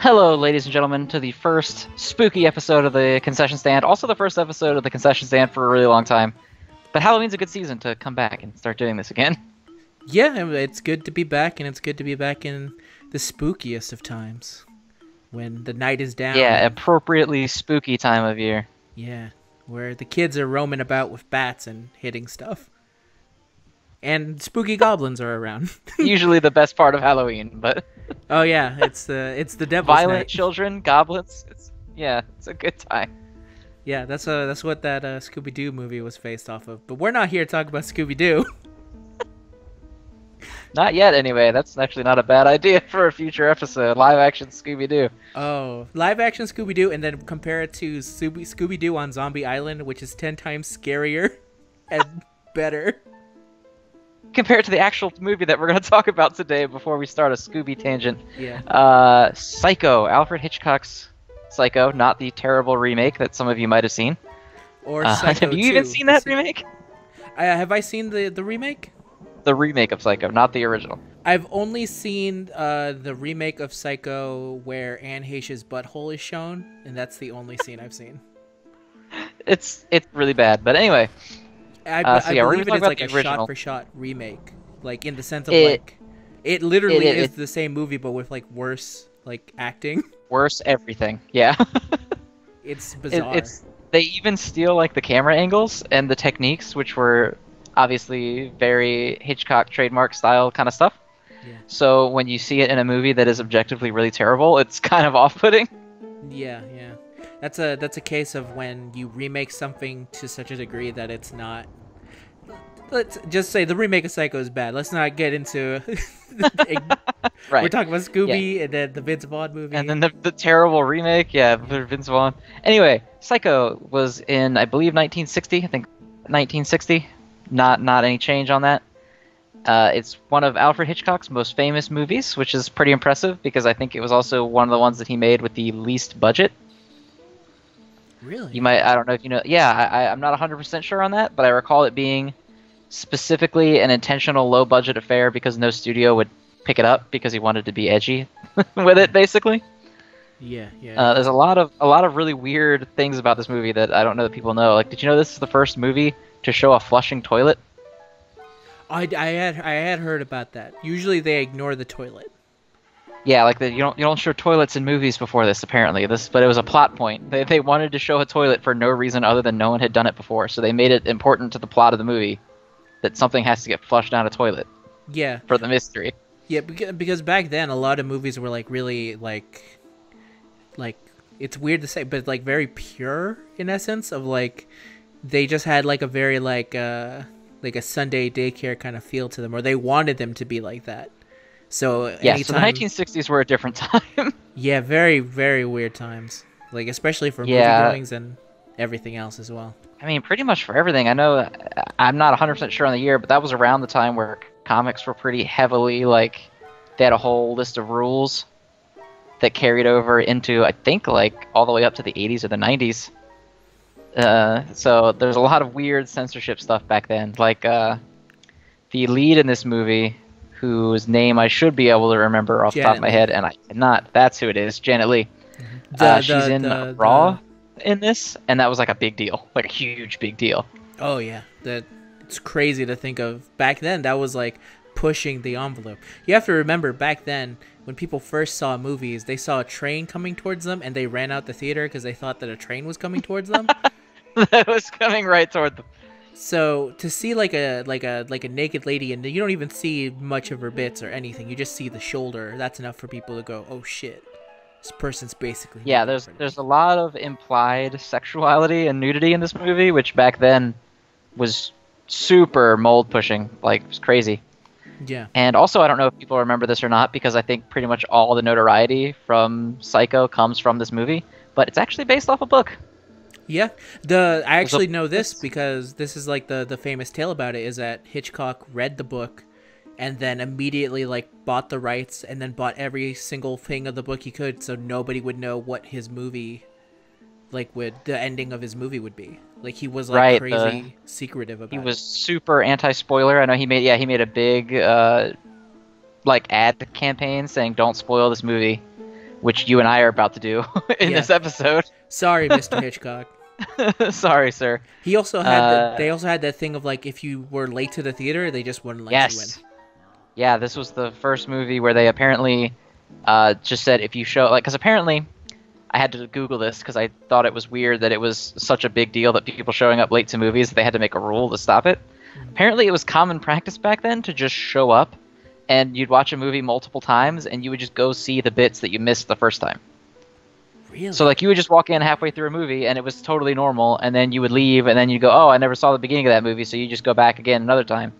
Hello, ladies and gentlemen, to the first spooky episode of the Concession Stand. Also, the first episode of the Concession Stand for a really long time. But Halloween's a good season to come back and start doing this again. Yeah, it's good to be back, and it's good to be back in the spookiest of times, when the night is down. Yeah, appropriately spooky time of year. Yeah, where the kids are roaming about with bats and hitting stuff. And spooky goblins are around. Usually the best part of Halloween, but Oh yeah, it's the devil's violent night. children, goblins. It's a good time. Yeah, that's what that Scooby-Doo movie was based off of. But we're not here to talk about Scooby-Doo. Not yet, anyway. That's actually not a bad idea for a future episode. Live action Scooby-Doo. Oh, live action Scooby-Doo, and then compare it to Scooby-Doo on Zombie Island, which is 10 times scarier and better. Compare it to the actual movie that we're going to talk about today before we start a Scooby tangent. Yeah. Psycho. Alfred Hitchcock's Psycho, not the terrible remake that some of you might have seen. Or Psycho have you even 2. seen that remake? Have I seen the remake? The remake of Psycho, not the original. I've only seen the remake of Psycho where Anne Heche's butthole is shown, and that's the only scene I've seen. It's really bad, but anyway. I we're believe gonna it is talk like a about the original. shot-for-shot remake, like in the sense of it literally is the same movie but with like worse like acting. Worse everything, yeah. It's bizarre. They even steal like the camera angles and the techniques, which were obviously very Hitchcock trademark style kind of stuff. Yeah. So when you see it in a movie that is objectively really terrible, it's kind of off-putting. Yeah. That's a case of when you remake something to such a degree that it's not. Let's just say the remake of Psycho is bad. Let's not get into. Right. We're talking about Scooby and then the Vince Vaughn movie. And then the terrible remake, yeah, Vince Vaughn. Anyway, Psycho was in, I believe, 1960. I think 1960. Not any change on that. It's one of Alfred Hitchcock's most famous movies, which is pretty impressive because I think it was also one of the ones that he made with the least budget. Really? I don't know if you know. Yeah, I'm not 100% sure on that, but I recall it being specifically an intentional low-budget affair because no studio would pick it up because he wanted to be edgy with it, basically. Yeah. There's a lot of really weird things about this movie that I don't know that people know. Like, did you know this is the first movie to show a flushing toilet? I had heard about that. Usually they ignore the toilet. Yeah, like you don't show toilets in movies before this, apparently. But it was a plot point. They wanted to show a toilet for no reason other than no one had done it before, so they made it important to the plot of the movie that something has to get flushed down a toilet. Yeah. For the mystery. Yeah, because back then a lot of movies were like really like it's weird to say, but like very pure in essence of like they just had like a very like a Sunday daycare kind of feel to them, or they wanted them to be like that. So yeah, so the 1960s were a different time. Yeah, very, very weird times. Like, especially for moviegoings and everything else as well. I mean, pretty much for everything. I know, I'm not 100% sure on the year, but that was around the time where comics were pretty heavily, like, they had a whole list of rules that carried over into, I think, like, all the way up to the 80s or the 90s. So there's a lot of weird censorship stuff back then. Like, the lead in this movie, whose name I should be able to remember off the top of my head, and I cannot. That's who it is, Janet Leigh. She's in Raw in this, and that was like a big deal, like a huge big deal. Oh yeah, it's crazy to think of. Back then, that was like pushing the envelope. You have to remember, back then, when people first saw movies, they saw a train coming towards them, and they ran out the theater because they thought that a train was coming towards them. That was coming right toward them. So to see like a naked lady, and you don't even see much of her bits or anything, you just see the shoulder. That's enough for people to go, "Oh shit, this person's basically." Yeah, there's a lot of implied sexuality and nudity in this movie, which back then was super mold pushing, like it was crazy. Yeah. And also, I don't know if people remember this or not, because I think pretty much all the notoriety from Psycho comes from this movie, but it's actually based off a book. Yeah, I actually know this because this is like the famous tale about it is that Hitchcock read the book and then immediately like bought the rights and then bought every single thing of the book he could so nobody would know what his movie the ending of his movie would be. Like he was like crazy secretive about it. He was super anti-spoiler. I know he made a big like ad campaign saying don't spoil this movie. which you and I are about to do in this episode. Sorry, Mr. Hitchcock. Sorry, sir. He also had they also had that thing of like if you were late to the theater, they just wouldn't let you in. Yeah, this was the first movie where they apparently just said if you show because apparently I had to Google this because I thought it was weird that it was such a big deal that people showing up late to movies, they had to make a rule to stop it. Apparently it was common practice back then to just show up and you'd watch a movie multiple times and you would just go see the bits that you missed the first time. Really? So like you would just walk in halfway through a movie and it was totally normal and then you would leave and then you'd go, oh, I never saw the beginning of that movie, so you just go back again another time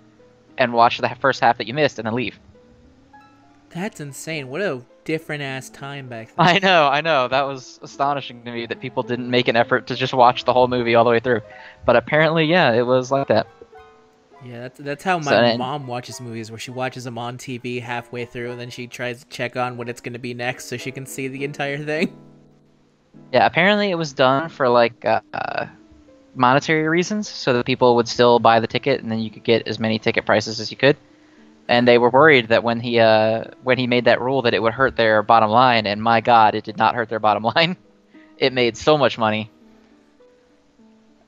and watch the first half that you missed and then leave. That's insane. What a different ass time back then. I know. That was astonishing to me that people didn't make an effort to just watch the whole movie all the way through. But apparently, yeah, it was like that. Yeah, that's how my mom watches movies, where she watches them on TV halfway through, and then she tries to check on what it's going to be next so she can see the entire thing. Yeah, apparently it was done for, like, monetary reasons, so that people would still buy the ticket, and then you could get as many ticket prices as you could. And they were worried that when he made that rule that it would hurt their bottom line, and my God, it did not hurt their bottom line. It made so much money.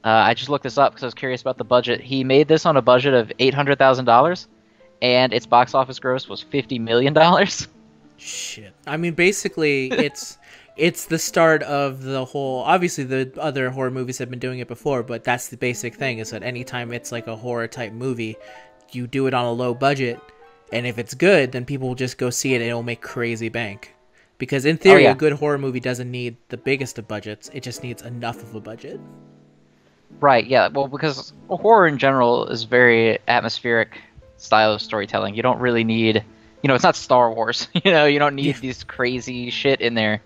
I just looked this up because I was curious about the budget. He made this on a budget of $800,000, and its box office gross was $50 million. Shit. I mean, basically, it's the start of the whole... Obviously, the other horror movies have been doing it before, but that's the basic thing, is that anytime it's like a horror-type movie, you do it on a low budget, and if it's good, then people will just go see it and it'll make crazy bank. Because in theory, a good horror movie doesn't need the biggest of budgets, it just needs enough of a budget. Right, yeah, well, because horror in general is very atmospheric style of storytelling. You don't really need, it's not Star Wars, you don't need these crazy shit in there.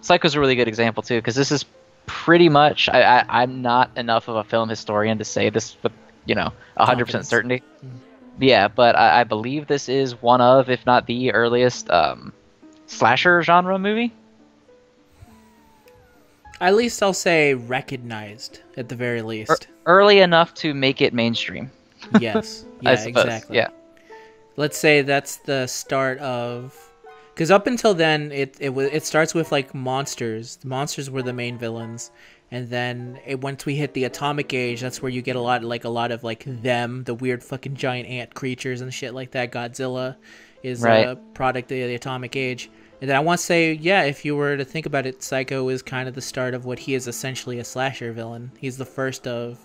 Psycho's a really good example, too, because this is pretty much, I'm not enough of a film historian to say this with 100% certainty. Yeah, but I believe this is one of, if not the earliest, slasher genre movie. At least I'll say recognized, at the very least. Early enough to make it mainstream. Yes. Yeah, exactly. Yeah. Let's say that's the start of... Because up until then, it starts with, like, monsters. The monsters were the main villains. And then once we hit the atomic age, that's where you get a lot of them, the weird fucking giant ant creatures and shit like that. Godzilla is a product of the atomic age. And then I want to say, yeah, if you were to think about it, Psycho is kind of the start of what he is essentially a slasher villain. He's the first of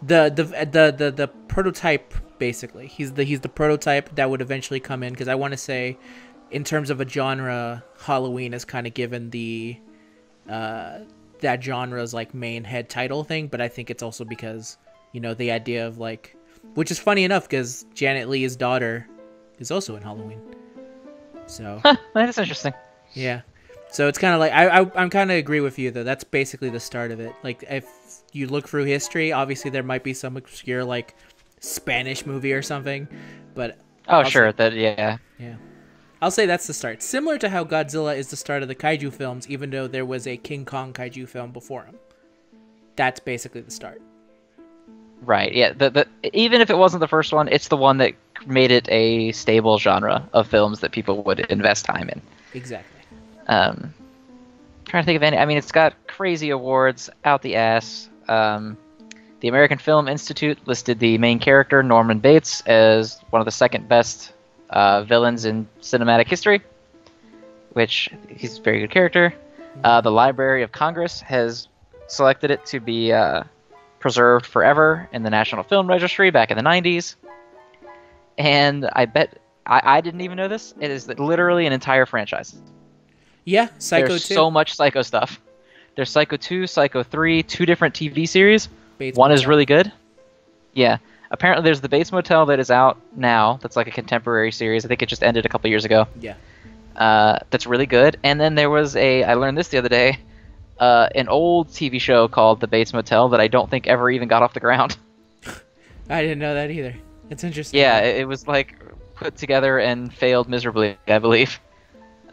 the prototype, basically. He's the prototype that would eventually come in, because I want to say, in terms of a genre, Halloween has kind of given the that genre's like main head title thing, but I think it's also because the idea of like, which is funny enough because Janet Leigh's daughter is also in Halloween, so that's interesting. Yeah, so it's kind of like I'm kind of agree with you though. That's basically the start of it. Like if you look through history, obviously there might be some obscure like Spanish movie or something, but yeah. I'll say that's the start. Similar to how Godzilla is the start of the kaiju films, even though there was a King Kong kaiju film before him. That's basically the start. Right, yeah. Even if it wasn't the first one, it's the one that made it a stable genre of films that people would invest time in. Exactly. Trying to think of any... I mean, it's got crazy awards out the ass. The American Film Institute listed the main character, Norman Bates, as one of the second best villains in cinematic history, which he's a very good character. The Library of Congress has selected it to be preserved forever in the National Film Registry back in the 90s. And I bet I didn't even know this. It is literally an entire franchise. Yeah, Psycho 2. There's so much Psycho stuff. There's Psycho 2, Psycho 3, 2 different TV series. One is really good. Yeah. Apparently there's the Bates Motel that is out now. That's like a contemporary series. I think it just ended a couple years ago. Yeah. That's really good. And then there was I learned this the other day, an old TV show called The Bates Motel that I don't think ever even got off the ground. I didn't know that either. It's interesting. Yeah, it was like put together and failed miserably, I believe.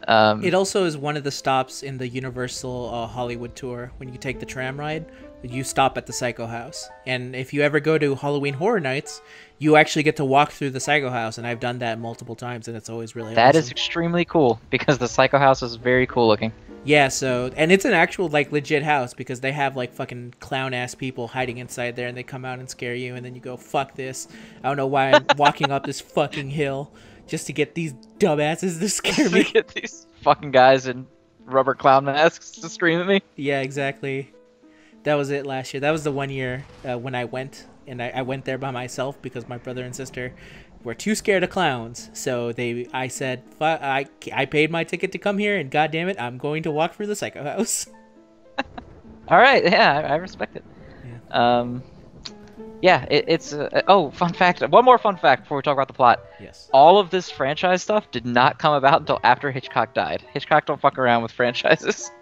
It also is one of the stops in the Universal Hollywood tour when you take the tram ride. you stop at the Psycho House. And if you ever go to Halloween Horror Nights, you actually get to walk through the Psycho House, and I've done that multiple times, and it's always really That awesome. is extremely cool, because the Psycho House is very cool looking. Yeah, so, and it's an actual, like, legit house, because they have, like, fucking clown-ass people hiding inside there, and they come out and scare you, and then you go, fuck this. I don't know why I'm walking up this fucking hill just to get these dumbasses to scare me. Get these fucking guys in rubber clown masks to scream at me. Yeah, exactly. That was it last year. That was the one year when I went, and I went there by myself because my brother and sister were too scared of clowns. So I said, I paid my ticket to come here, and goddamn it, I'm going to walk through the Psycho House. All right, yeah, I respect it. Yeah. It's fun fact. One more fun fact before we talk about the plot. Yes. All of this franchise stuff did not come about until after Hitchcock died. Hitchcock don't fuck around with franchises.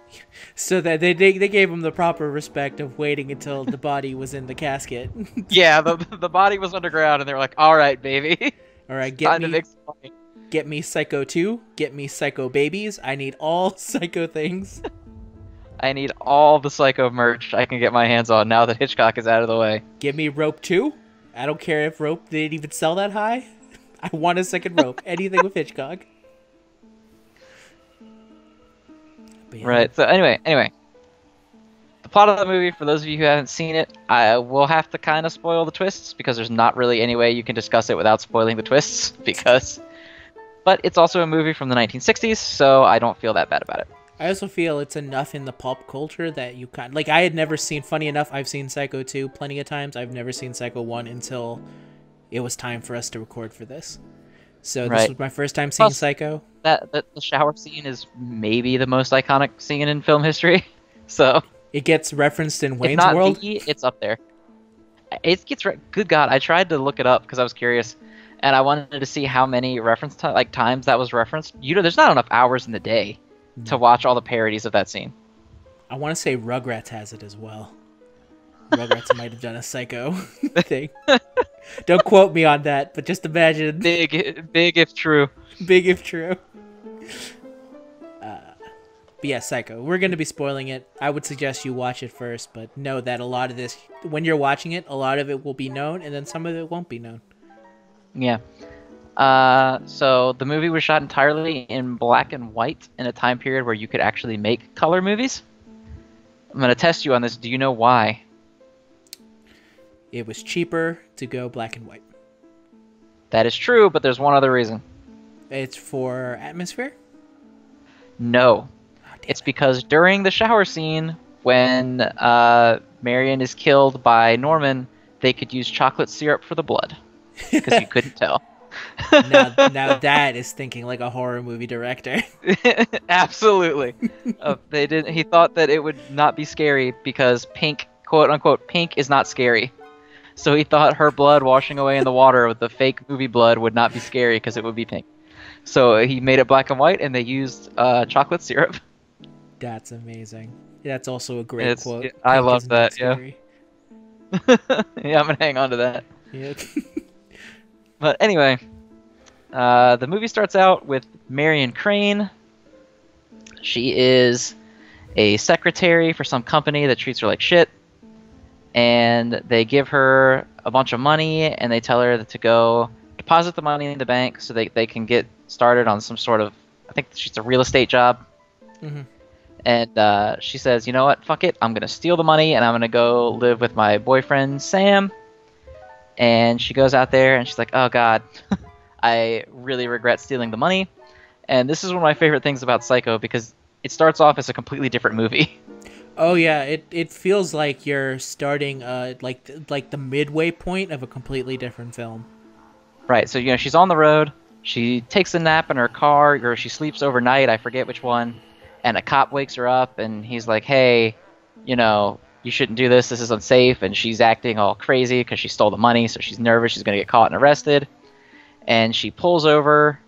So that they gave him the proper respect of waiting until the body was in the casket. Yeah, the body was underground, and they were like, "All right, baby, All right, time to make some money." Get me Psycho 2, get me Psycho babies. I need all Psycho things. I need all the Psycho merch I can get my hands on now that Hitchcock is out of the way. Give me Rope 2. I don't care if Rope didn't even sell that high. I want a second Rope. Anything with Hitchcock. Yeah. Right. So anyway, the plot of the movie, for those of you who haven't seen it, I will have to kind of spoil the twists because there's not really any way you can discuss it without spoiling the twists. But it's also a movie from the 1960s, so I don't feel that bad about it. I also feel it's enough in the pop culture that you kind like. I had never seen. Funny enough, I've seen Psycho 2 plenty of times. I've never seen Psycho 1 until it was time for us to record for this. So this was my first time seeing Psycho. The shower scene is maybe the most iconic scene in film history. So it gets referenced in Wayne's if not World. It's up there. It gets good God. I tried to look it up because I was curious, and I wanted to see how many times that was referenced. There's not enough hours in the day to watch all the parodies of that scene. I want to say Rugrats has it as well. Rugrats might have done a Psycho thing. Don't quote me on that, but just imagine. Big if true. Big if true. But yeah, Psycho. We're going to be spoiling it. I would suggest you watch it first, but know that a lot of this, when you're watching it, a lot of it will be known, and then some of it won't be known. Yeah. So the movie was shot entirely in black and white in a time period where you could actually make color movies. I'm going to test you on this. Do you know why? It was cheaper to go black and white. That is true, but there's one other reason. It's for atmosphere? No. It's because during the shower scene, when Marion is killed by Norman, they could use chocolate syrup for the blood. Because you couldn't tell. now that is thinking like a horror movie director. Absolutely. He thought that it would not be scary because pink, quote unquote, pink is not scary. So he thought her blood washing away in the water with the fake movie blood would not be scary because it would be pink. So he made it black and white, and they used chocolate syrup. That's amazing. That's also a great quote. I love that, yeah. Yeah, I'm going to hang on to that. Yeah. But anyway, the movie starts out with Marion Crane. She is a secretary for some company that treats her like shit. And they give her a bunch of money, and they tell her to go deposit the money in the bank so they can get started on some sort of, I think she's a real estate job. Mm-hmm. And she says, you know what, fuck it, I'm going to steal the money, and I'm going to go live with my boyfriend, Sam. And she goes out there, and she's like, oh, God, I really regret stealing the money. And this is one of my favorite things about Psycho, because it starts off as a completely different movie. Oh yeah, it feels like you're starting like the midway point of a completely different film. Right, so she's on the road, she takes a nap in her car, or she sleeps overnight, I forget which one, and a cop wakes her up, and he's like, hey, you shouldn't do this is unsafe, and she's acting all crazy because she stole the money, so she's nervous, she's going to get caught and arrested, and she pulls over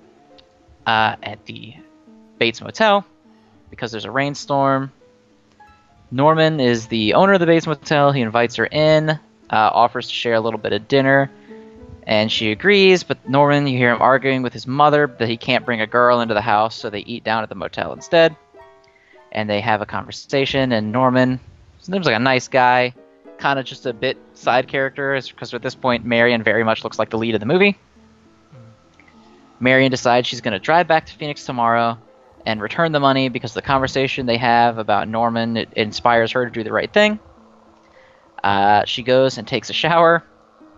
at the Bates Motel because there's a rainstorm. Norman is the owner of the Bates Motel. He invites her in, offers to share a little bit of dinner, and she agrees, but Norman, you hear him arguing with his mother that he can't bring a girl into the house, so they eat down at the motel instead. And they have a conversation, and Norman seems like a nice guy, kind of just a bit side character, because at this point Marion very much looks like the lead of the movie. Marion decides she's going to drive back to Phoenix tomorrow and return the money because the conversation they have about Norman, it inspires her to do the right thing. She goes and takes a shower,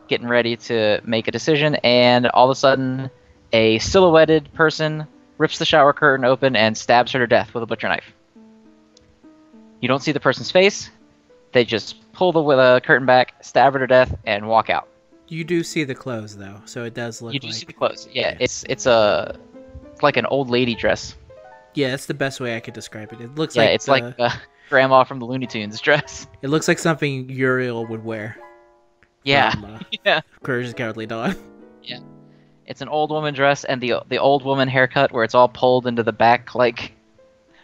getting ready to make a decision, and all of a sudden a silhouetted person rips the shower curtain open and stabs her to death with a butcher knife. You don't see the person's face. They just pull the curtain back, stab her to death, and walk out. You do see the clothes, though, so it does look like... You do see the clothes, yeah. It's like an old lady dress. Yeah, that's the best way I could describe it. It looks like... Yeah, it's like grandma from the Looney Tunes dress. It looks like something Uriel would wear. Yeah. From, yeah. Courage the Cowardly Dog. Yeah. It's an old woman dress, and the old woman haircut where it's all pulled into the back, like...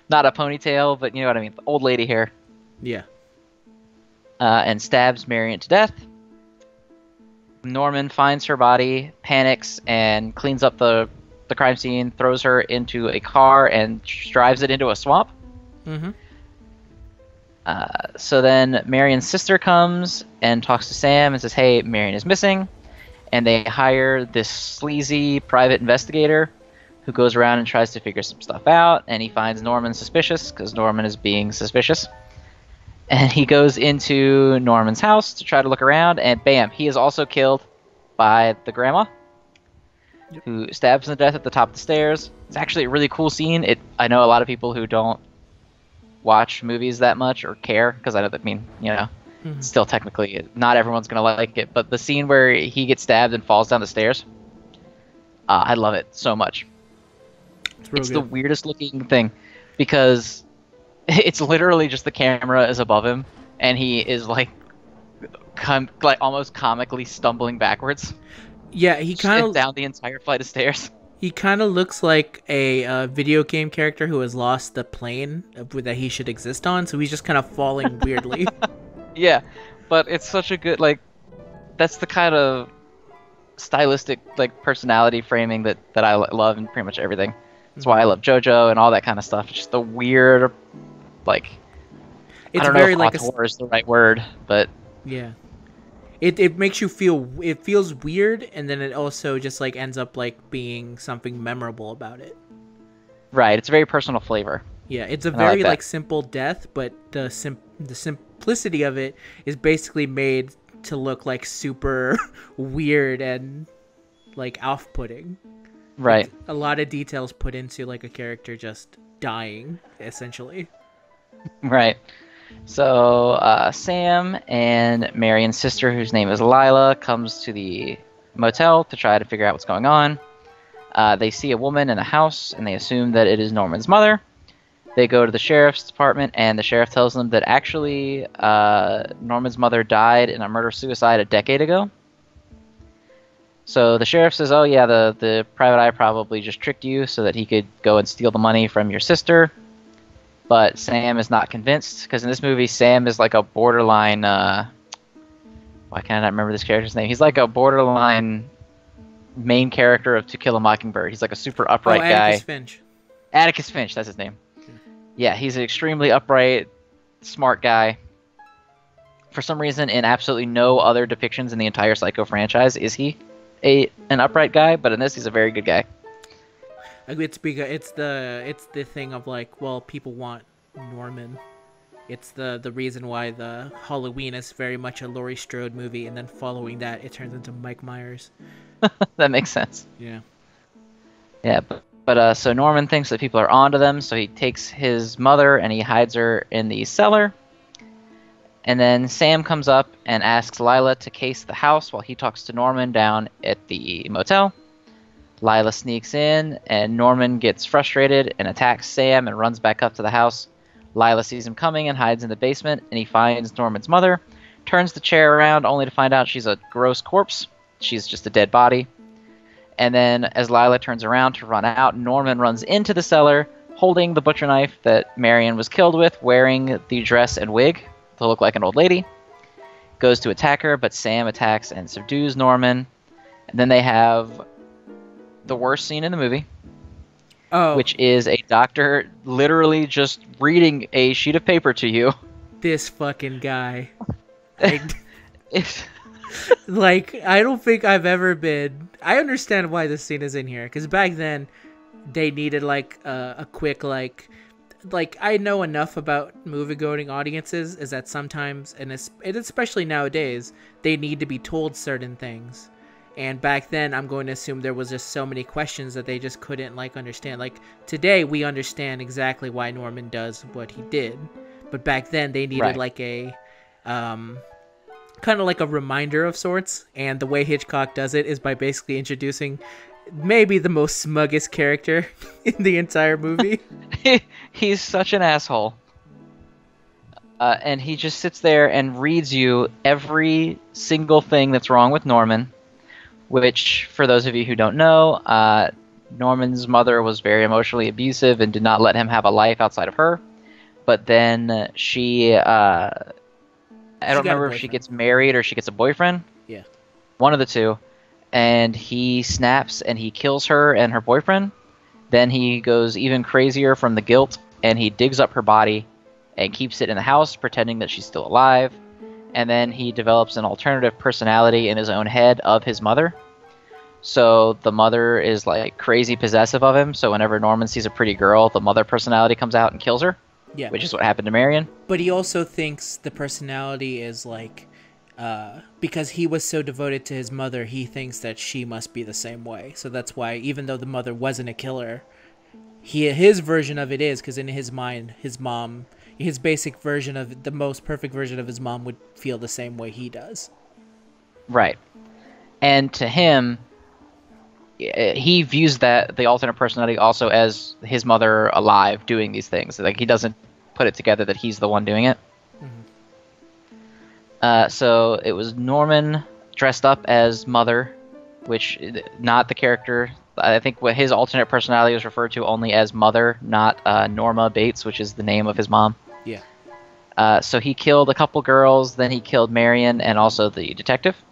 Not a ponytail, but you know what I mean. Old lady hair. Yeah. And stabs Marion to death. Norman finds her body, panics, and cleans up the crime scene, throws her into a car, and drives it into a swamp. Mm-hmm. So then Marion's sister comes and talks to Sam and says, hey, Marion is missing. And they hire this sleazy private investigator who goes around and tries to figure some stuff out. And he finds Norman suspicious because Norman is being suspicious. And he goes into Norman's house to try to look around, and bam, he is also killed by the grandma, who stabs him to death at the top of the stairs. It's actually a really cool scene. I know a lot of people who don't watch movies that much or care, because I know that, still technically not everyone's going to like it, but the scene where he gets stabbed and falls down the stairs, I love it so much. It's the weirdest looking thing, because... It's literally just the camera is above him, and he is like almost comically stumbling backwards. Yeah, he kind of down the entire flight of stairs. He kind of looks like a video game character who has lost the plane that he should exist on, so he's just kind of falling weirdly. Yeah, but it's such a good that's the kind of stylistic personality framing that I love in pretty much everything. That's why I love JoJo and all that kind of stuff. It's just the weird. It's I don't very know if auteur is the right word, but yeah, it makes you feel. It feels weird, and then it also just ends up being something memorable about it. Right, it's a very personal flavor. Yeah, it's a very simple death, but the simplicity of it is basically made to look super weird and off-putting. Right, a lot of details put into a character just dying, essentially. Right. So Sam and Marion's sister, whose name is Lila, comes to the motel to try to figure out what's going on. They see a woman in the house, and they assume that it is Norman's mother. They go to the sheriff's department, and the sheriff tells them that actually Norman's mother died in a murder-suicide a decade ago. So the sheriff says, oh yeah, the private eye probably just tricked you so that he could go and steal the money from your sister. But Sam is not convinced, because in this movie, Sam is a borderline... why can't I not remember this character's name? He's a borderline main character of To Kill a Mockingbird. He's a super upright guy. Atticus Finch. Atticus Finch, that's his name. Yeah, he's an extremely upright, smart guy. For some reason, in absolutely no other depictions in the entire Psycho franchise is he an upright guy, but in this, he's a very good guy. It's because it's the thing of people want Norman. It's the reason why the Halloween is very much a Laurie Strode movie, and then following that, it turns into Mike Myers. That makes sense. Yeah. Yeah, but so Norman thinks that people are onto them, so he takes his mother and he hides her in the cellar. And then Sam comes up and asks Lila to case the house while he talks to Norman down at the motel. Lila sneaks in, and Norman gets frustrated and attacks Sam and runs back up to the house. Lila sees him coming and hides in the basement, and he finds Norman's mother, turns the chair around only to find out she's a gross corpse. She's just a dead body. And then as Lila turns around to run out, Norman runs into the cellar, holding the butcher knife that Marion was killed with, wearing the dress and wig to look like an old lady. Goes to attack her, but Sam attacks and subdues Norman. And then they have the worst scene in the movie, which is a doctor literally just reading a sheet of paper to you. This fucking guy. It's Like, I don't think I've ever been. I understand why this scene is in here, because back then they needed like a quick like I know enough about movie-going audiences is that sometimes, and especially nowadays, they need to be told certain things. And back then, I'm going to assume there was just so many questions that they just couldn't like understand. Like today, we understand exactly why Norman does what he did, but back then they needed like a kind of like a reminder of sorts. And the way Hitchcock does it is by basically introducing maybe the most smuggest character in the entire movie. He's such an asshole. And he just sits there and reads you every single thing that's wrong with Norman, which, for those of you who don't know, Norman's mother was very emotionally abusive and did not let him have a life outside of her. But then she, I don't remember if she gets married or she gets a boyfriend. Yeah. One of the two. And he snaps and he kills her and her boyfriend. Then he goes even crazier from the guilt and he digs up her body and keeps it in the house pretending that she's still alive. And then he develops an alternative personality in his own head of his mother. So the mother is like crazy possessive of him. So whenever Norman sees a pretty girl, the mother personality comes out and kills her. Yeah. Which is what happened to Marion. But he also thinks the personality is like, because he was so devoted to his mother, he thinks that she must be the same way. So that's why, even though the mother wasn't a killer, his version of it is, because in his mind, his mom, his basic version of the most perfect version of his mom would feel the same way he does. Right. And to him, he views the alternate personality also as his mother alive doing these things. Like, he doesn't put it together that he's the one doing it. So it was Norman dressed up as Mother, which not the character. I think what his alternate personality was referred to only as Mother, not Norma Bates, which is the name of his mom. Yeah. So he killed a couple girls, then he killed Marion and also the detective.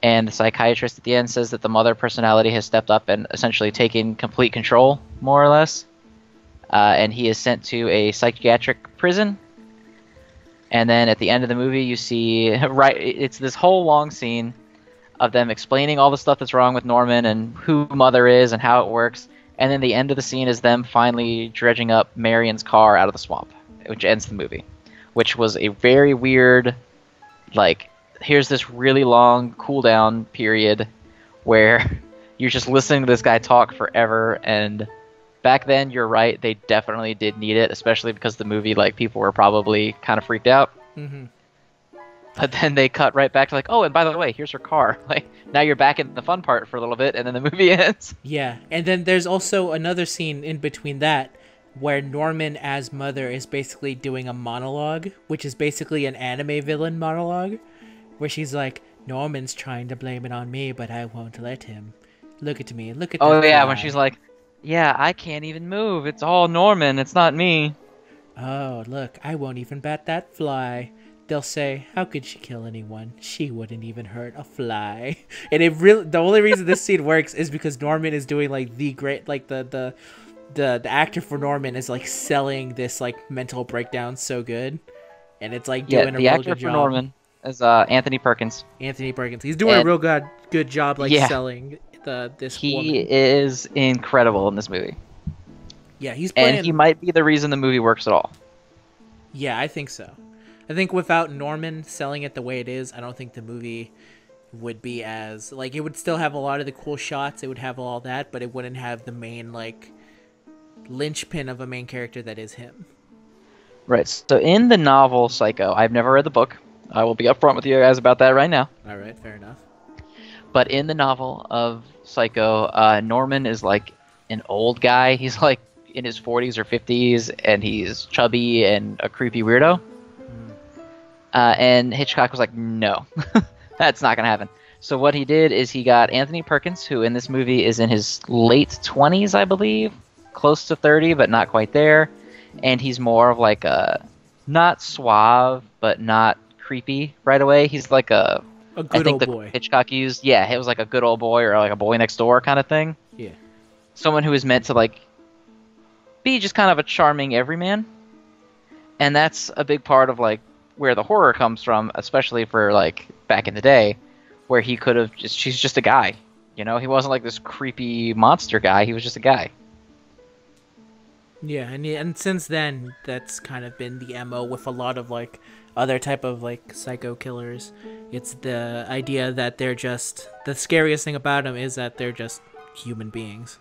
And the psychiatrist at the end says that the mother personality has stepped up and essentially taken complete control, more or less. And he is sent to a psychiatric prison. And then at the end of the movie, you see, it's this whole long scene of them explaining all the stuff that's wrong with Norman and who Mother is and how it works. And then the end of the scene is them finally dredging up Marion's car out of the swamp, which ends the movie. Which was a very weird, like, here's this really long cool down period where you're just listening to this guy talk forever. And back then, you're right, they definitely did need it, especially because the movie, like, people were probably kind of freaked out. Mm-hmm. But then they cut right back to like, oh, and by the way, here's her car. Like, now you're back in the fun part for a little bit, and then the movie ends. Yeah, and then there's also another scene in between that where Norman as Mother is basically doing a monologue, which is basically an anime villain monologue, where she's like, Norman's trying to blame it on me, but I won't let him. Look at me, look at that. Oh, yeah, fly. when she's like, yeah, I can't even move. It's all Norman. It's not me. Oh, look, I won't even bat that fly. They'll say, how could she kill anyone? She wouldn't even hurt a fly. And it really, the only reason this scene works is because Norman is doing like the great, like the actor for Norman is like selling this like mental breakdown so good. And it's like doing a real good job. The actor for Norman is Anthony Perkins. Anthony Perkins. He's doing a real good job like selling this woman. He is incredible in this movie. Yeah, he's playing... And he might be the reason the movie works at all. Yeah, I think so. I think without Norman selling it the way it is, I don't think the movie would be as... Like, it would still have a lot of the cool shots, it would have all that, but it wouldn't have the main, like, linchpin of a main character that is him. Right, so in the novel Psycho, I've never read the book. I will be upfront with you guys about that right now. Alright, fair enough. But in the novel of Psycho, Norman is, like, an old guy. He's, like, in his 40s or 50s, and he's chubby and a creepy weirdo. And Hitchcock was like, no, that's not going to happen. So what he did is he got Anthony Perkins, who in this movie is in his late 20s, I believe, close to 30, but not quite there. And he's more of like a, not suave, but not creepy right away. He's like a good old boy. Hitchcock used, yeah, it was like a good old boy or like a boy next door kind of thing. Yeah. Someone who is meant to like be just kind of a charming everyman. And that's a big part of like where the horror comes from, especially for like back in the day, where he could have she's just a guy, you know, he wasn't like this creepy monster guy, he was just a guy. Yeah, and since then, that's kind of been the MO with a lot of like other type of like psycho killers. It's the idea that they're just the scariest thing about them is that they're just human beings.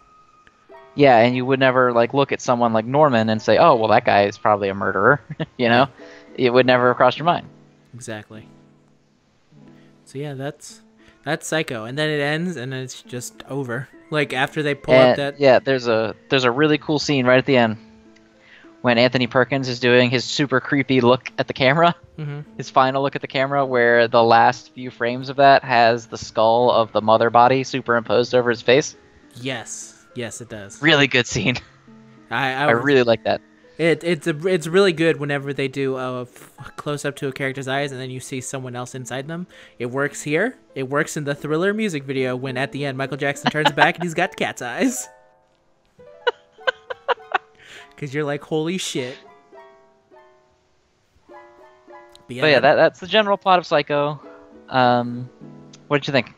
Yeah, and you would never like look at someone like Norman and say, "Oh, well, that guy is probably a murderer." You know, it would never cross your mind. Exactly. So yeah, that's Psycho, and then it ends, and then it's just over. Like after they pull up that. Yeah, there's a really cool scene right at the end when Anthony Perkins is doing his super creepy look at the camera, his final look at the camera, where the last few frames of that has the skull of the mother body superimposed over his face. Yes, it does. Really good scene. I really like that. It's really good whenever they do a close up to a character's eyes and then you see someone else inside them. It works here. It works in the Thriller music video when at the end Michael Jackson turns back and he's got cat's eyes. Because you're like, holy shit. But yeah, that's the general plot of Psycho. What did you think?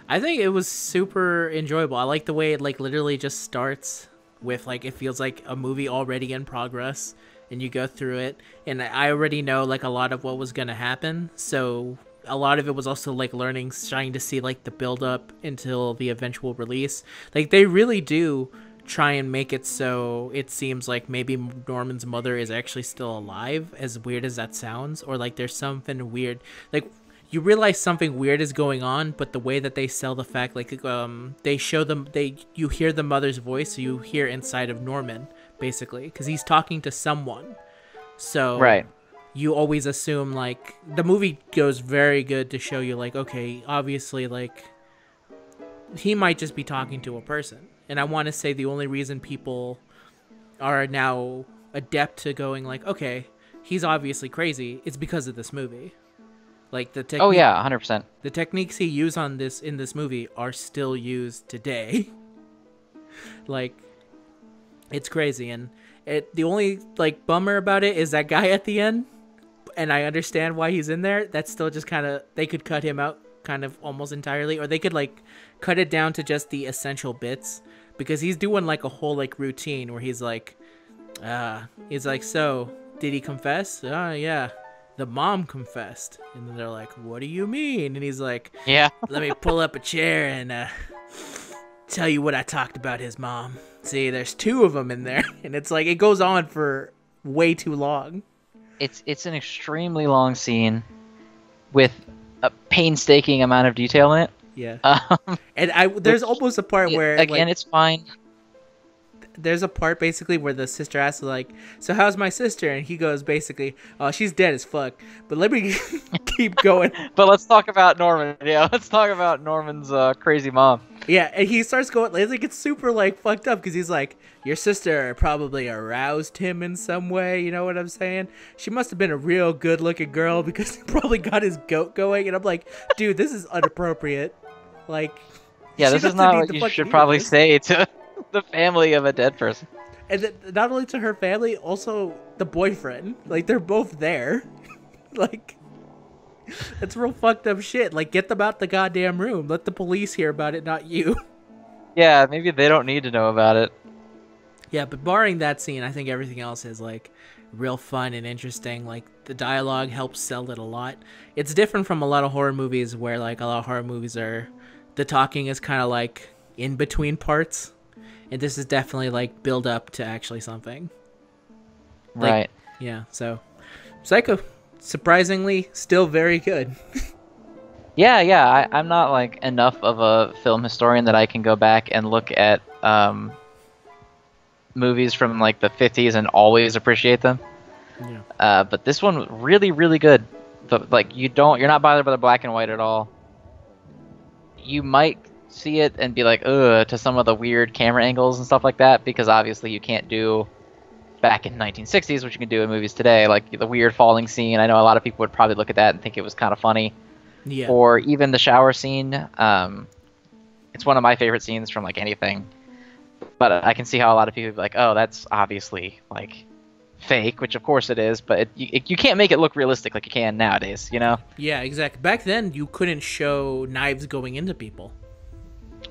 I think it was super enjoyable. I like the way it like literally just starts with like it feels like a movie already in progress, and you go through it, and I already know like a lot of what was gonna happen. So a lot of it was also like learning, trying to see like the build up until the eventual release. Like they really do try and make it so it seems like maybe Norman's mother is actually still alive, as weird as that sounds, or like there's something weird. Like you realize something weird is going on, but the way that they sell the fact, like they show them, you hear the mother's voice, so you hear inside of Norman basically, because he's talking to someone. So right, you always assume like the movie goes very good to show you like, okay, obviously like he might just be talking to a person. And I want to say the only reason people are now adept to going like, okay, he's obviously crazy, it's because of this movie. Like the oh yeah, 100%. The techniques he used in this movie are still used today. Like, it's crazy, and the only like bummer about it is that guy at the end. And I understand why he's in there. That's still just kind of, they could cut him out kind of almost entirely, or they could like cut it down to just the essential bits, because he's doing like a whole like routine where he's like, so did he confess? Yeah. The mom confessed. And then they're like, what do you mean? And he's like, yeah, let me pull up a chair and tell you what I talked about his mom. See, there's two of them in there. And it's like, it goes on for way too long. It's an extremely long scene with a painstaking amount of detail in it. Yeah. And there's almost a part where again, like, it's fine. There's a part basically where the sister asks like, so how's my sister? And he goes basically, oh, she's dead as fuck. But let me keep going. But let's talk about Norman. Yeah, let's talk about Norman's crazy mom. Yeah, and he starts going, it's like, it's super like fucked up, because he's like, your sister probably aroused him in some way, you know what I'm saying? She must have been a real good looking girl because he probably got his goat going. And I'm like, dude, this is inappropriate. Like, yeah, this is not what you should probably say to the family of a dead person. And then, not only to her family, also the boyfriend. Like, they're both there. Like, that's real fucked up shit. Like, get them out the goddamn room. Let the police hear about it, not you. Yeah, maybe they don't need to know about it. Yeah, but barring that scene, I think everything else is, like, real fun and interesting. Like, the dialogue helps sell it a lot. It's different from a lot of horror movies where, like, a lot of horror movies are... The talking is kind of, like, in between parts. And this is definitely, like, build up to actually something. Like, right. Yeah, so... Psycho, surprisingly, still very good. Yeah, I'm not, like, enough of a film historian that I can go back and look at movies from, like, the 50s and always appreciate them. Yeah. But this one, really, really good. Like, you're not bothered by the black and white at all. You might see it and be like, ugh, to some of the weird camera angles and stuff like that, because obviously you can't do back in 1960s what you can do in movies today, like the weird falling scene. I know a lot of people would probably look at that and think it was kind of funny. Yeah. Or even the shower scene. It's one of my favorite scenes from like anything. But I can see how a lot of people would be like, oh, that's obviously like fake, which of course it is, but you can't make it look realistic like you can nowadays, you know? Yeah, exactly. Back then, you couldn't show knives going into people.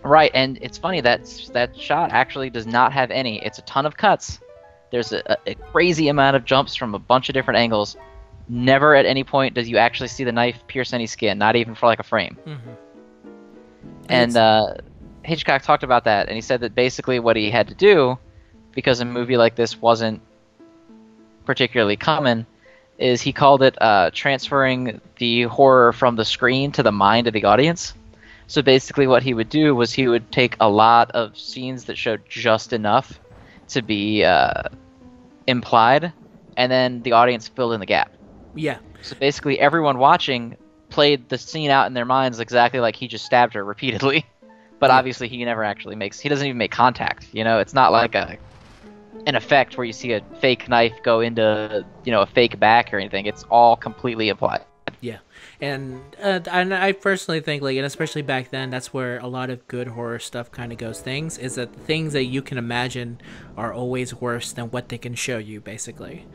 Right, and it's funny that shot actually does not have any. It's a ton of cuts. There's a crazy amount of jumps from a bunch of different angles. Never at any point does you actually see the knife pierce any skin, not even for like a frame. And Hitchcock talked about that, and he said that basically what he had to do, because a movie like this wasn't particularly common, is he called it transferring the horror from the screen to the mind of the audience. So basically what he would do was he would take a lot of scenes that showed just enough to be implied, and then the audience filled in the gap. Yeah. So basically everyone watching played the scene out in their minds exactly like he just stabbed her repeatedly. But obviously he never actually he doesn't even make contact, you know? It's not like an effect where you see a fake knife go into, a fake back or anything. It's all completely implied. Yeah. And I personally think, like, and especially back then, that's where a lot of good horror stuff kind of goes. Is that the things that you can imagine are always worse than what they can show you, basically.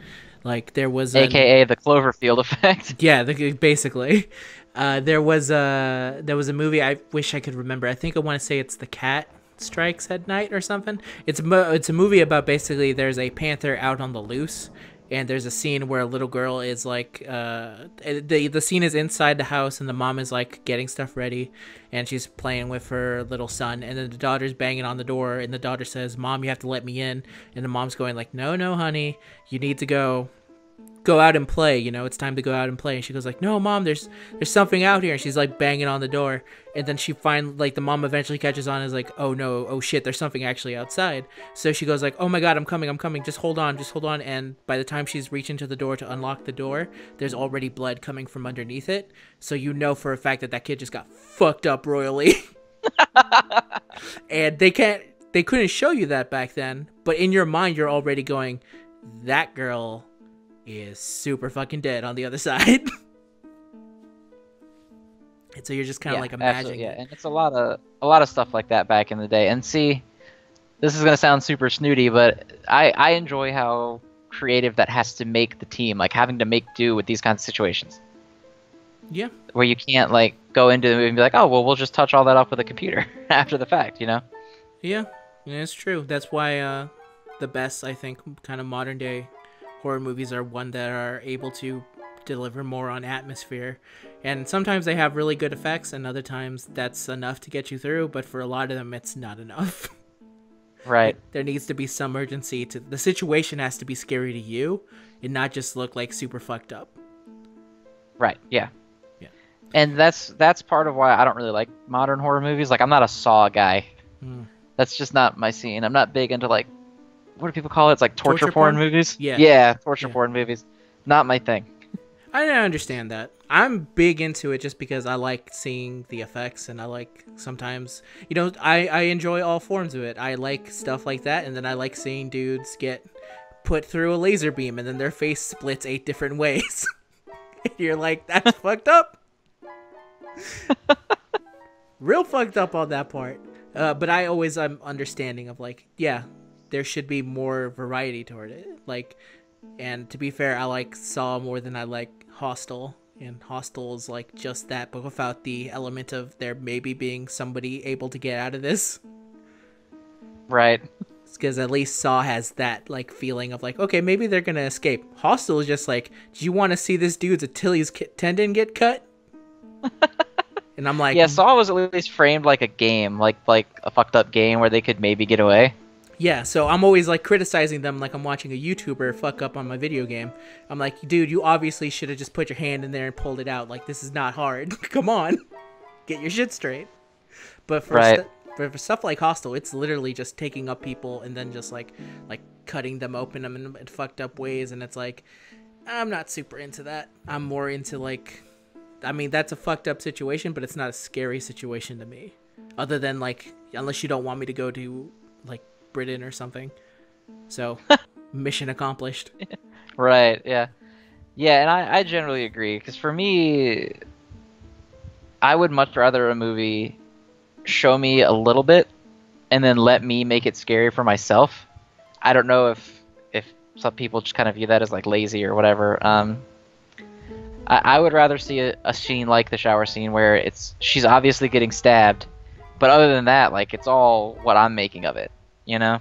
Like, there was AKA the Cloverfield effect. Yeah, basically. There was a movie, I wish I could remember. I think I want to say it's The Cat Strikes at Night or something. It's a movie about basically there's a panther out on the loose, and there's a scene where a little girl is like, the scene is inside the house, and the mom is like getting stuff ready, and she's playing with her little son, and then the daughter's banging on the door, and the daughter says, "Mom, you have to let me in," and the mom's going like, "No, honey, you need to go out and play, it's time to go out and play." And she goes like, "No, Mom, there's something out here." And she's like banging on the door, and then she the mom eventually catches on and is like, "Oh no, oh shit, there's something actually outside." So she goes like, "Oh my god, I'm coming, just hold on," and by the time she's reaching to the door to unlock the door, there's already blood coming from underneath it, so for a fact that kid just got fucked up royally. And they couldn't show you that back then, but in your mind you're already going, that girl is super fucking dead on the other side. And so you're just kind of like imagining. Yeah, and it's a lot of stuff like that back in the day. And see, this is gonna sound super snooty, but I enjoy how creative that has to make the team, like having to make do with these kinds of situations. Yeah. Where you can't like go into the movie and be like, oh well, we'll just touch all that up with a computer after the fact, Yeah, it's true. That's why the best, I think, kind of modern day horror movies are one that are able to deliver more on atmosphere, and sometimes they have really good effects, and other times that's enough to get you through, but for a lot of them it's not enough. Right. There needs to be some urgency to the situation. Has to be scary to you and not just look like super fucked up. Right. Yeah. And that's part of why I don't really like modern horror movies. Like, I'm not a Saw guy. That's just not my scene. I'm not big into, like, what do people call it? It's like torture porn movies? Yeah, torture porn movies. Not my thing. I understand that. I'm big into it just because I like seeing the effects, and I like sometimes, I enjoy all forms of it. I like stuff like that, and then I like seeing dudes get put through a laser beam, and then their face splits 8 different ways. And you're like, that's fucked up. Real fucked up on that part. But I'm understanding of like, yeah, there should be more variety toward it. Like, and to be fair, I like Saw more than I like Hostel, and Hostel is like just that, but without the element of there maybe being somebody able to get out of this. Right. Because at least Saw has that like feeling of like, okay, maybe they're gonna escape. Hostel is just like, do you want to see this dude's Achilles tendon get cut? And I'm like, yeah, Saw was at least framed like a game, like a fucked up game where they could maybe get away. Yeah, so I'm always like criticizing them like I'm watching a YouTuber fuck up on my video game. I'm like, dude, you obviously should have just put your hand in there and pulled it out. Like, this is not hard. Come on, get your shit straight. But for stuff like Hostel, it's literally just taking up people and then just like cutting them open in fucked up ways, and it's like, I'm not super into that. I'm more into like, I mean, that's a fucked up situation, but it's not a scary situation to me. Other than like, unless you don't want me to go to like Britain or something. So, mission accomplished. Right, yeah. Yeah, and I generally agree, because for me, I would much rather a movie show me a little bit and then let me make it scary for myself. I don't know if some people just kind of view that as like lazy or whatever. I would rather see a scene like the shower scene where she's obviously getting stabbed, but other than that, like it's all what I'm making of it, you know?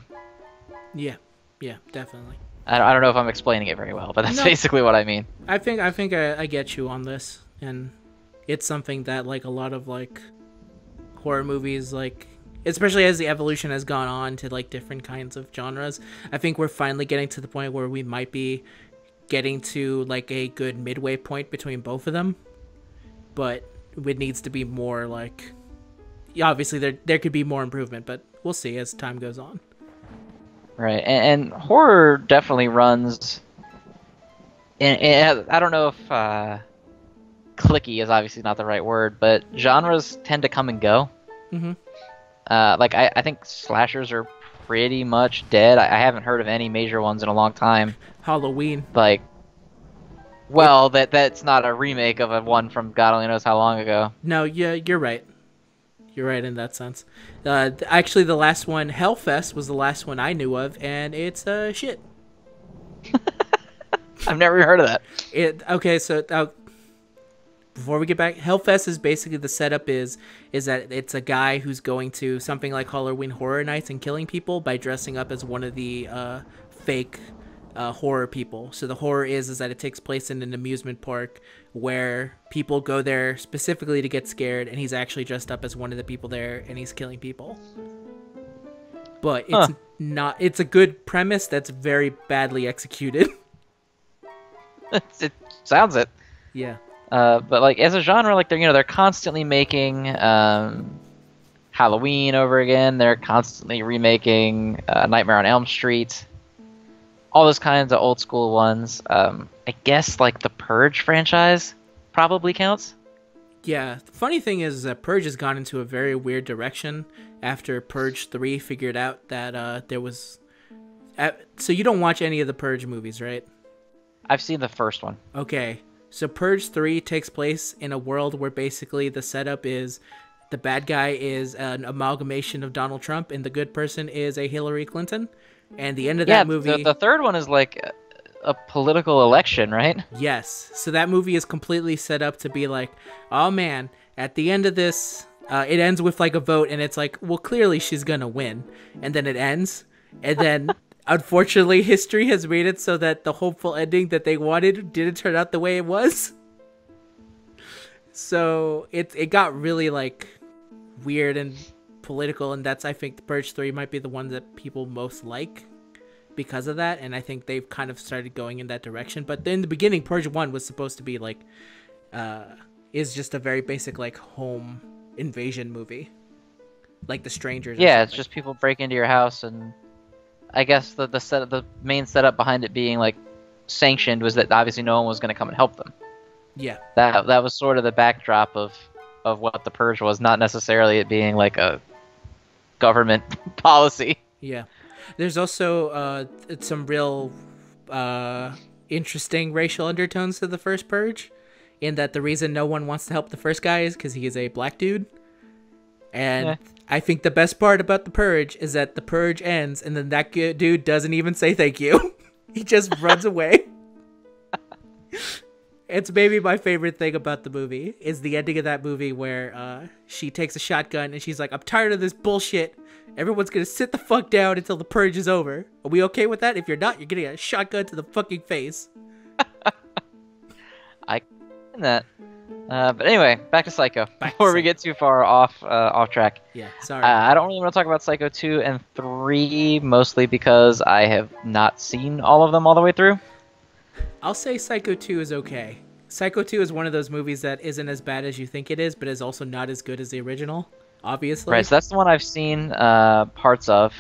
Yeah, yeah, definitely. I don't know if I'm explaining it very well, but that's No, basically what I mean. I think I get you on this, and it's something that like a lot of like horror movies, like especially as the evolution has gone on to like different kinds of genres, I think we're finally getting to the point where we might be getting to like a good midway point between both of them, but it needs to be more like, yeah, obviously there could be more improvement, but we'll see as time goes on. Right, and horror definitely runs. I don't know if clicky is obviously not the right word, but genres tend to come and go. Mm-hmm. Like I think slashers are pretty much dead. I haven't heard of any major ones in a long time. Halloween. Like, well, that's not a remake of a one from God only knows how long ago. No, yeah, you're right. You're right in that sense. Actually, the last one, Hellfest, was the last one I knew of, and it's shit. I've never heard of that. Okay, so before we get back, Hellfest is basically the setup is that it's a guy who's going to something like Halloween Horror Nights and killing people by dressing up as one of the fake horror people. So the horror is that it takes place in an amusement park where people go there specifically to get scared, and he's actually dressed up as one of the people there, and he's killing people. But it's not. It's a good premise that's very badly executed. It sounds it. Yeah. But like as a genre, like they're constantly making Halloween over again. They're constantly remaking Nightmare on Elm Street. All those kinds of old school ones. I guess like the Purge franchise probably counts. Yeah. The funny thing is that Purge has gone into a very weird direction after Purge 3 figured out that there was. So you don't watch any of the Purge movies, right? I've seen the first one. Okay. So Purge 3 takes place in a world where basically the setup is the bad guy is an amalgamation of Donald Trump and the good person is a Hillary Clinton. And the end of that movie... the third one is like a political election, right? Yes. So that movie is completely set up to be like, oh man, at the end of this, it ends with like a vote and it's like, well, clearly she's gonna win. And then it ends. And then... Unfortunately, history has made it so that the hopeful ending that they wanted didn't turn out the way it was. So it got really like weird and political, and that's I think the Purge 3 might be the one that people most like because of that, and I think they've kind of started going in that direction. But in the beginning, Purge 1 was supposed to be like is just a very basic like home invasion movie. Like The Strangers. Yeah, it's just people break into your house and I guess the main setup behind it being like sanctioned was that obviously no one was going to come and help them. Yeah. That was sort of the backdrop of what the Purge was, not necessarily it being like a government policy. Yeah. There's also some real interesting racial undertones to the first Purge, in that the reason no one wants to help the first guy is because he is a black dude. And I think the best part about the Purge is that the Purge ends and then that dude doesn't even say thank you. He just runs away. It's maybe my favorite thing about the movie is the ending of that movie where she takes a shotgun and she's like, I'm tired of this bullshit. Everyone's going to sit the fuck down until the Purge is over. Are we okay with that? If you're not, you're getting a shotgun to the fucking face. I can that. But anyway, back to Psycho. Before we get too far off track. Yeah, sorry. I don't really want to talk about Psycho 2 and 3, mostly because I have not seen all of them all the way through. I'll say Psycho 2 is okay. Psycho 2 is one of those movies that isn't as bad as you think it is, but is also not as good as the original, obviously. Right, so that's the one I've seen parts of,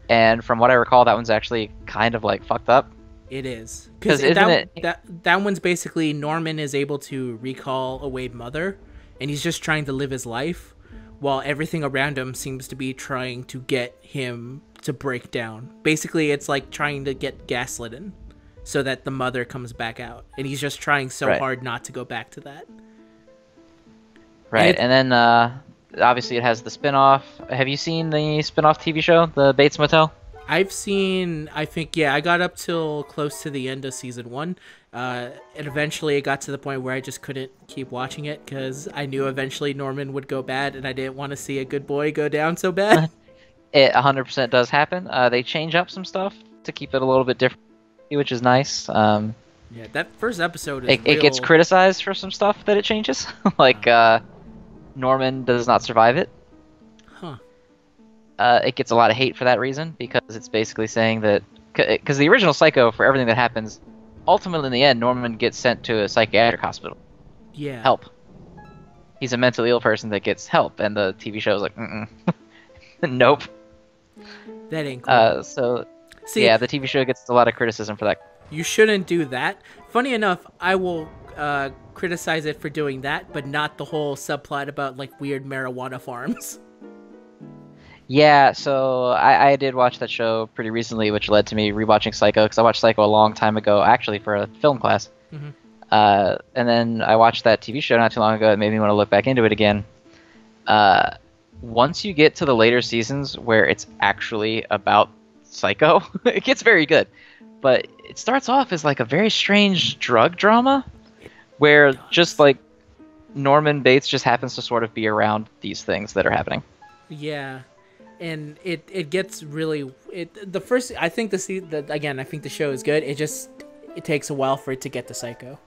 and from what I recall, that one's actually kind of like fucked up. It is. Because that one's basically Norman is able to recall a Wade mother, and he's just trying to live his life, while everything around him seems to be trying to get him to break down. Basically, it's like trying to get gaslit in, so that the mother comes back out, and he's just trying so hard not to go back to that. Right, and then obviously it has the spin-off. Have you seen the spin-off TV show, The Bates Motel? I've seen, I think, yeah, I got up till close to the end of season 1. And eventually it got to the point where I just couldn't keep watching it because I knew eventually Norman would go bad and I didn't want to see a good boy go down so bad. It 100% does happen. They change up some stuff to keep it a little bit different, which is nice. Yeah, that first episode is It gets criticized for some stuff that it changes. Like, Norman does not survive it. Huh. It gets a lot of hate for that reason, because it's basically saying that... Because the original Psycho, for everything that happens, ultimately in the end, Norman gets sent to a psychiatric hospital. Yeah. Help. He's a mentally ill person that gets help, and the TV show is like, nope. That ain't cool. See, yeah, the TV show gets a lot of criticism for that. You shouldn't do that. Funny enough, I will criticize it for doing that, but not the whole subplot about like weird marijuana farms. Yeah, so I did watch that show pretty recently, which led to me rewatching Psycho, because I watched Psycho a long time ago, actually, for a film class. Mm-hmm. And then I watched that TV show not too long ago. It made me want to look back into it again. Once you get to the later seasons where it's actually about Psycho, it gets very good. But it starts off as like a very strange drug drama, where just like Norman Bates just happens to sort of be around these things that are happening. Yeah. And it gets really the first I think I think the show is good. It takes a while for it to get to Psycho.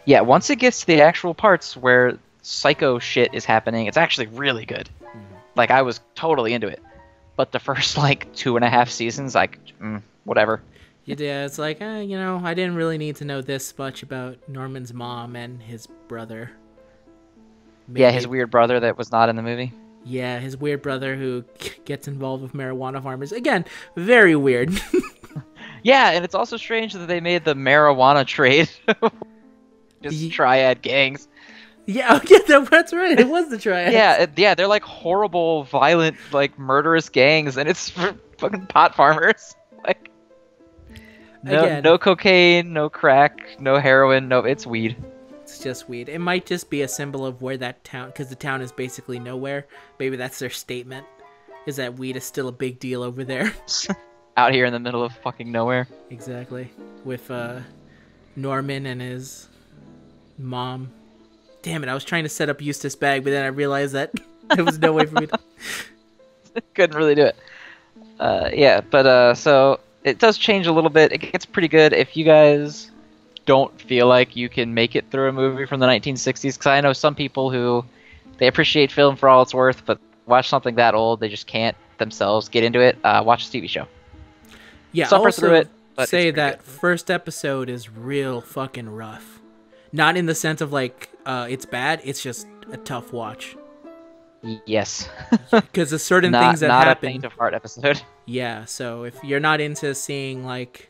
Yeah, once it gets to the actual parts where Psycho shit is happening, it's actually really good. Mm-hmm. Like, I was totally into it. But the first like 2.5 seasons, like, whatever. Yeah, it's like, I didn't really need to know this much about Norman's mom and his brother. Maybe. Yeah, his weird brother that was not in the movie. Yeah, his weird brother who gets involved with marijuana farmers. Again, very weird. Yeah, and it's also strange that they made the marijuana trade just triad gangs. Yeah, that's right. It was the triad. Yeah, they're like horrible, violent, like murderous gangs, and it's for fucking pot farmers. Like, no cocaine, no crack, no heroin, it's weed. It's just weed. It might just be a symbol of where that town, because the town is basically nowhere. Maybe that's their statement, is that weed is still a big deal over there. Out here in the middle of fucking nowhere. Exactly. With Norman and his mom. Damn it, I was trying to set up Eustace Bag, but then I realized that there was no way for me to... Couldn't really do it. So it does change a little bit. It gets pretty good. If you guys don't feel like you can make it through a movie from the 1960s, because I know some people who, they appreciate film for all it's worth, but watch something that old, they just can't themselves get into it. Watch the TV show. Yeah, suffer through it. But say that first episode is real fucking rough. Not in the sense of like it's bad. It's just a tough watch. Yes. Because there's certain things that happen. Not a faint of heart episode. Yeah. So if you're not into seeing like,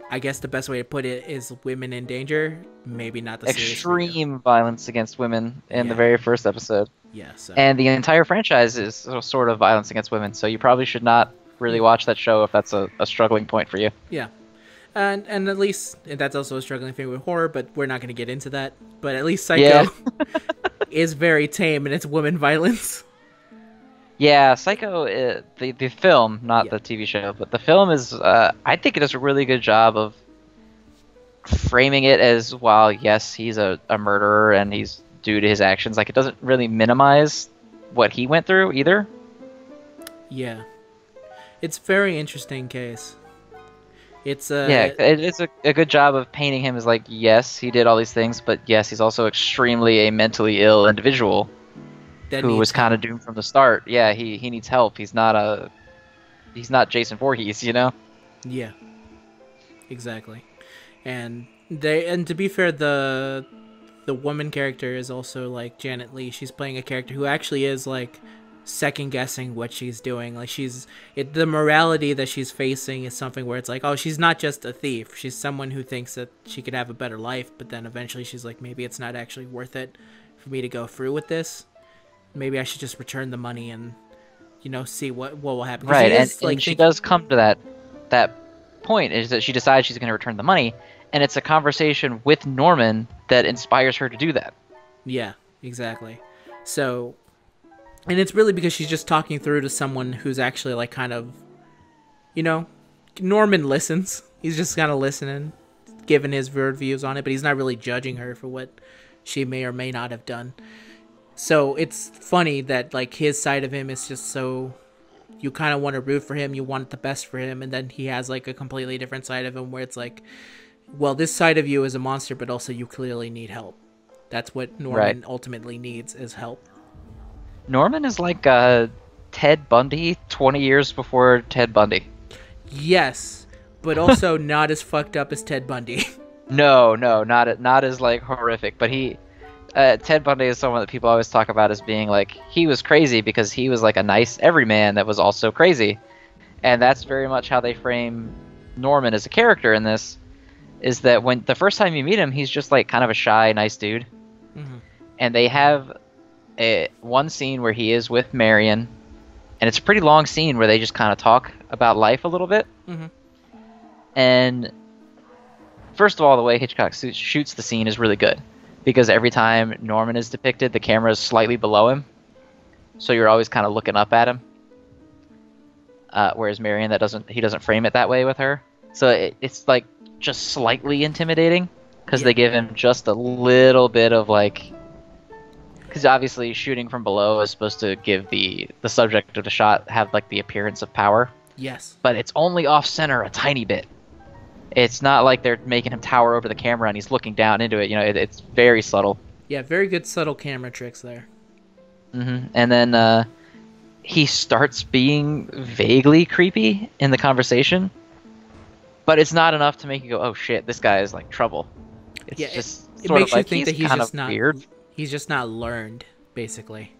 I guess the best way to put it is women in danger. Maybe not the extreme violence against women in the very first episode. Yeah. So. And the entire franchise is sort of violence against women. So you probably should not really watch that show if that's a struggling point for you. Yeah. And at least that's also a struggling thing with horror, but we're not going to get into that. But at least Psycho is very tame in its women violence. Yeah, Psycho, the film, not the TV show, but the film is, I think it does a really good job of framing it as, while yes, he's a murderer and he's due to his actions, like it doesn't really minimize what he went through either. Yeah. It's a very interesting case. It's it's a good job of painting him as like, yes, he did all these things, but yes, he's also extremely a mentally ill individual who was kind of doomed from the start. Yeah, he needs help. He's not Jason Voorhees, you know? Yeah. Exactly. And to be fair, the woman character is also like Janet Leigh. She's playing a character who actually is like second guessing what she's doing. Like the morality that she's facing is something where it's like, oh, she's not just a thief. She's someone who thinks that she could have a better life, but then eventually she's like, maybe it's not actually worth it for me to go through with this. Maybe I should just return the money and, see what will happen. Right, and she does come to that point, is that she decides she's going to return the money, and it's a conversation with Norman that inspires her to do that. Yeah, exactly. So, and it's really because she's just talking through to someone who's actually like kind of you know, Norman listens. He's just kind of listening, giving his weird views on it, but he's not really judging her for what she may or may not have done. So it's funny that like his side of him is just so, you kind of want to root for him, you want the best for him, and then he has like a completely different side of him where it's like, well, this side of you is a monster, but also you clearly need help. That's what Norman ultimately needs, is help. Norman is like Ted Bundy 20 years before Ted Bundy. Yes, but also not as fucked up as Ted Bundy. No, not as like horrific, but Ted Bundy is someone that people always talk about as being like, he was crazy because he was like a nice everyman that was also crazy. And that's very much how they frame Norman as a character in this, is that when the first time you meet him, he's just like kind of a shy, nice dude. Mm-hmm. And they have one scene where he is with Marion, and it's a pretty long scene where they just kind of talk about life a little bit. Mm-hmm. And first of all, the way Hitchcock shoots the scene is really good, because every time Norman is depicted, the camera is slightly below him, so you're always kind of looking up at him. Whereas Marion, he doesn't frame it that way with her, so it's like just slightly intimidating, because they give him just a little bit of like, because obviously shooting from below is supposed to give the subject of the shot have like the appearance of power. Yes. But it's only off center a tiny bit. It's not like they're making him tower over the camera and he's looking down into it. You know, it's very subtle. Yeah, very good subtle camera tricks there. Mm-hmm. And then he starts being vaguely creepy in the conversation, but it's not enough to make you go, "Oh shit, this guy is like trouble." It's just it sort makes of like you think that he's kind just of not weird. He's just not learned, basically.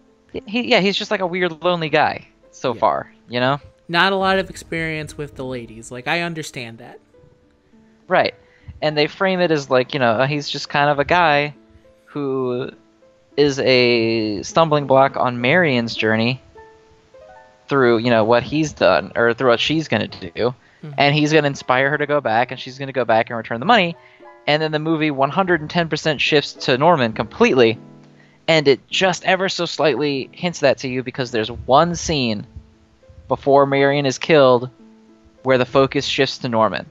He's just like a weird, lonely guy so far. You know, not a lot of experience with the ladies. Like, I understand that. Right. And they frame it as like, you know, he's just kind of a guy who is a stumbling block on Marion's journey through, you know, what he's done, or through what she's going to do. Mm-hmm. And he's going to inspire her to go back, and she's going to go back and return the money. And then the movie 110% shifts to Norman completely. And it just ever so slightly hints that to you, because there's one scene before Marion is killed where the focus shifts to Norman.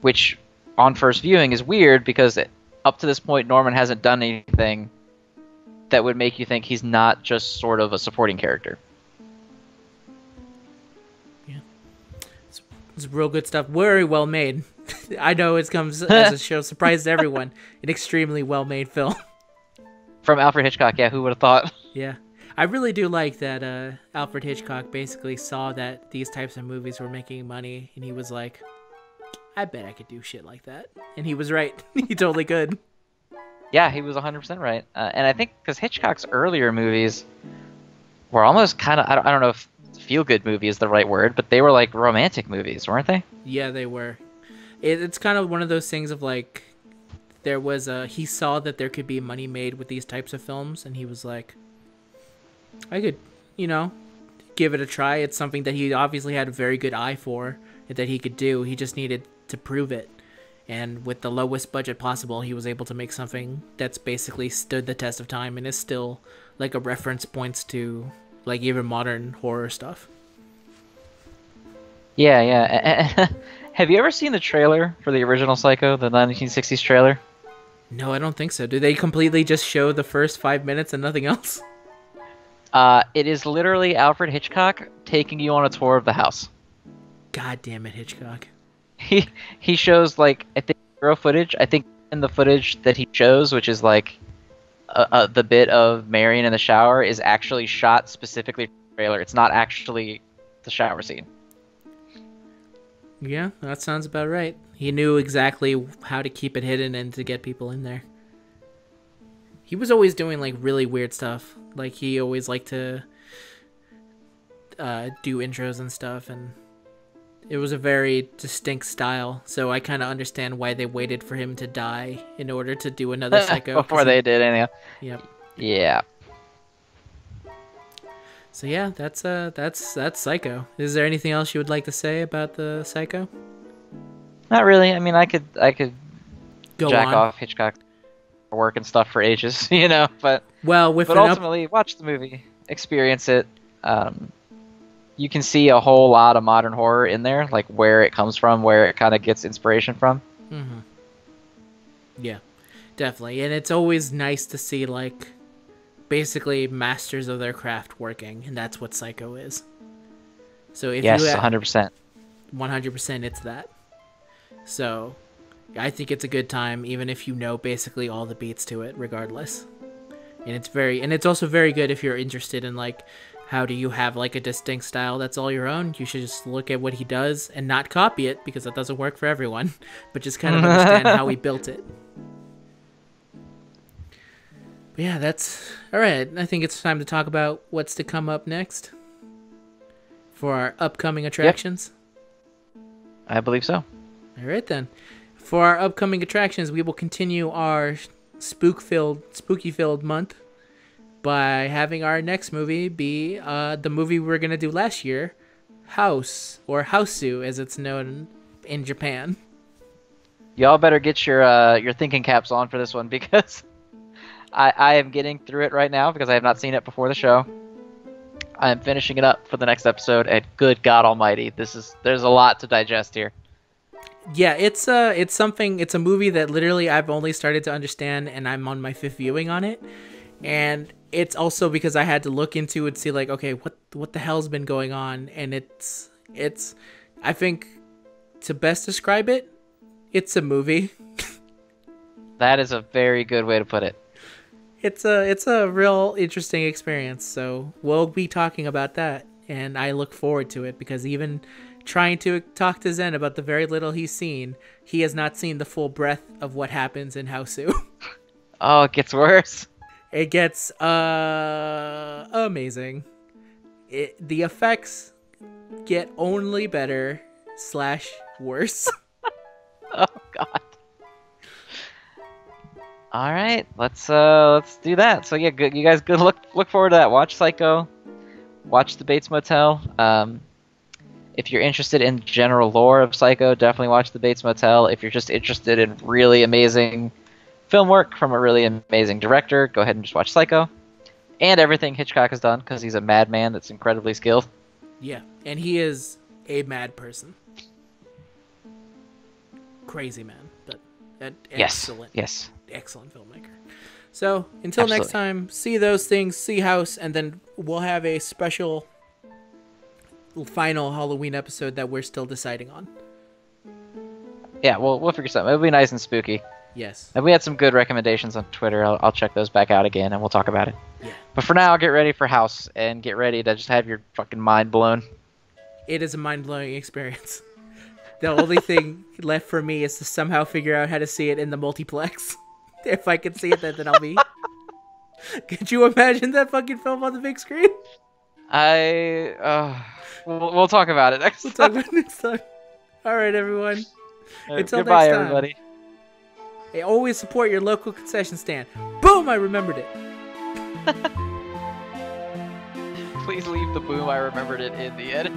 Which, on first viewing, is weird, because up to this point, Norman hasn't done anything that would make you think he's not just sort of a supporting character. Yeah. It's real good stuff. Very well made. I know it comes as a show surprised everyone. An extremely well made film. From Alfred Hitchcock, yeah, who would have thought? Yeah. I really do like that Alfred Hitchcock basically saw that these types of movies were making money, and he was like, I bet I could do shit like that. And he was right. He totally could. Yeah, he was 100% right. And I think because Hitchcock's earlier movies were almost kind of, I don't know if feel-good movie is the right word, but they were like romantic movies, weren't they? Yeah, they were. It's kind of one of those things of like, he saw that there could be money made with these types of films, and he was like, I could, you know, give it a try. It's something that he obviously had a very good eye for, that he could do. He just needed to prove it, and with the lowest budget possible, he was able to make something that's basically stood the test of time and is still like a reference points to like even modern horror stuff. Yeah. Have you ever seen the trailer for the original Psycho, the 1960s trailer? No, I don't think so. Do they completely just show the first 5 minutes and nothing else? It is literally Alfred Hitchcock taking you on a tour of the house. God damn it, Hitchcock. He shows, like, I think, zero footage. I think in the footage that he shows, which is, like, the bit of Marion in the shower, is actually shot specifically for the trailer. It's not actually the shower scene. Yeah, that sounds about right. He knew exactly how to keep it hidden and to get people in there. He was always doing, like, really weird stuff. Like, he always liked to do intros and stuff, and it was a very distinct style, so I kind of understand why they waited for him to die in order to do another Psycho. Before they did, anyhow. Yep. Yeah. So yeah, that's Psycho. Is there anything else you would like to say about the Psycho? Not really. I mean, I could Go jack on. off Hitchcock's work and stuff for ages, you know. But well, ultimately, watch the movie, experience it. you can see a whole lot of modern horror in there, like where it comes from, where it kind of gets inspiration from. Mm-hmm. Yeah, definitely. And it's always nice to see, like, basically masters of their craft working, and that's what Psycho is. So if Yes, you 100%. 100% it's that. So I think it's a good time, even if you know basically all the beats to it, regardless. And it's also very good if you're interested in, like, how do you have, like, a distinct style that's all your own. You should just look at what he does and not copy it, because that doesn't work for everyone, but just kind of understand how he built it. But yeah, that's all right. I think it's time to talk about what's to come up next for our upcoming attractions. Yep. I believe so. All right, then. For our upcoming attractions, we will continue our spooky-filled month by having our next movie be the movie we were going to do last year, House, or Hausu, as it's known in Japan. Y'all better get your thinking caps on for this one, because I am getting through it right now because I have not seen it before the show. I am finishing it up for the next episode, and good God Almighty, there's a lot to digest here. Yeah, it's a movie that literally I've only started to understand, and I'm on my 5th viewing on it. And it's also because I had to look into it and see, like, okay, what the hell's been going on? And it's I think, to best describe it, it's a movie. That is a very good way to put it. It's a real interesting experience, so we'll be talking about that, and I look forward to it, because even trying to talk to Zen about the very little he's seen, he has not seen the full breadth of what happens in Hausu. Oh, it gets worse. It gets amazing. The effects get only better / worse. Oh God. All right, let's do that. So yeah, good. You guys, good. Look forward to that. Watch Psycho. Watch The Bates Motel. If you're interested in general lore of Psycho, definitely watch The Bates Motel. If you're just interested in really amazing film work from a really amazing director, go ahead and just watch Psycho. And everything Hitchcock has done, because he's a madman that's incredibly skilled. Yeah, and he is a mad person. Crazy man, but excellent. Yes. Excellent filmmaker. So, until Absolutely. next time, see those things, see House, and then we'll have a special final Halloween episode that we're still deciding on. Yeah, we'll figure something. It'll be nice and spooky. Yes. And we had some good recommendations on Twitter. I'll check those back out again, and we'll talk about it. Yeah. But for now, get ready for House, and get ready to just have your fucking mind blown. It is a mind-blowing experience. The only thing left for me is to somehow figure out how to see it in the multiplex. If I can see it, then I'll be... Could you imagine that fucking film on the big screen? We'll talk about it next time. We'll talk about it next time. All right, everyone. Until Goodbye, next time. everybody. Hey, always support your local concession stand. Boom! I remembered it. Please leave the boom. I remembered it in the edit.